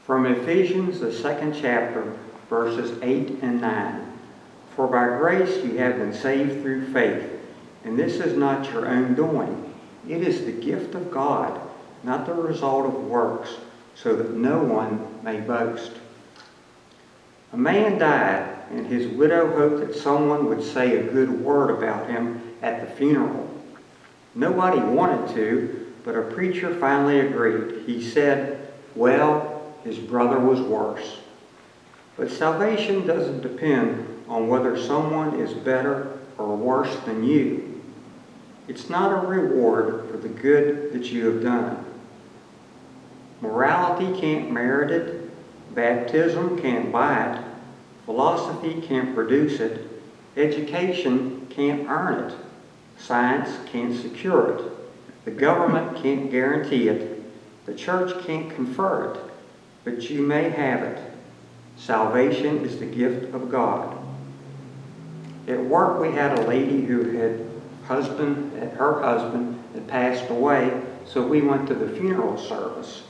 From Ephesians, the 2nd chapter, verses 8 and 9. For by grace you have been saved through faith, and this is not your own doing. It is the gift of God, not the result of works, so that no one may boast. A man died, and his widow hoped that someone would say a good word about him at the funeral. Nobody wanted to, but a preacher finally agreed. He said, well, his brother was worse. But salvation doesn't depend on whether someone is better or worse than you. It's not a reward for the good that you have done. Morality can't merit it. Baptism can't buy it. Philosophy can't produce it. Education can't earn it. Science can't secure it. The government can't guarantee it. The church can't confer it. But you may have it. Salvation is the gift of God. At work we had a lady who her husband had passed away, so we went to the funeral service.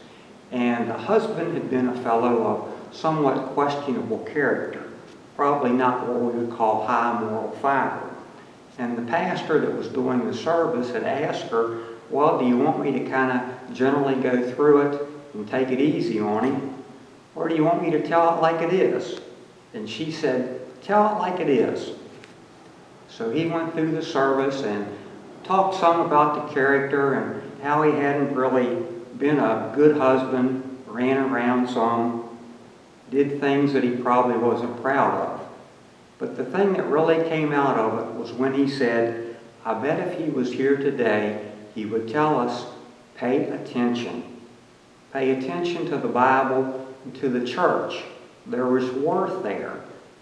And the husband had been a fellow of somewhat questionable character, probably not what we would call high moral fiber. And the pastor that was doing the service had asked her, well, do you want me to kind of gently go through it and take it easy on him? Or do you want me to tell it like it is? And she said, tell it like it is. So he went through the service and talked some about the character and how he hadn't really been a good husband, ran around some, did things that he probably wasn't proud of. But the thing that really came out of it was when he said, I bet if he was here today, he would tell us, pay attention. Pay attention to the Bible and to the church. There is worth there,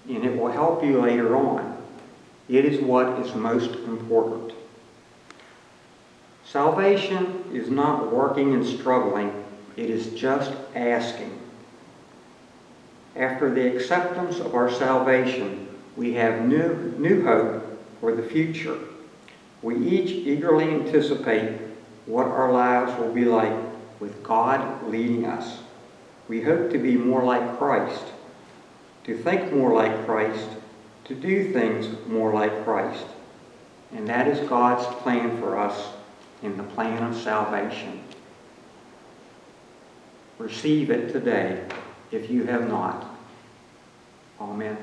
and it will help you later on. It is what is most important. Salvation is not working and struggling. It is just asking. After the acceptance of our salvation, we have new hope for the future. We each eagerly anticipate what our lives will be like with God leading us. We hope to be more like Christ, to think more like Christ, to do things more like Christ. And that is God's plan for us in the plan of salvation. Receive it today if you have not. Amen.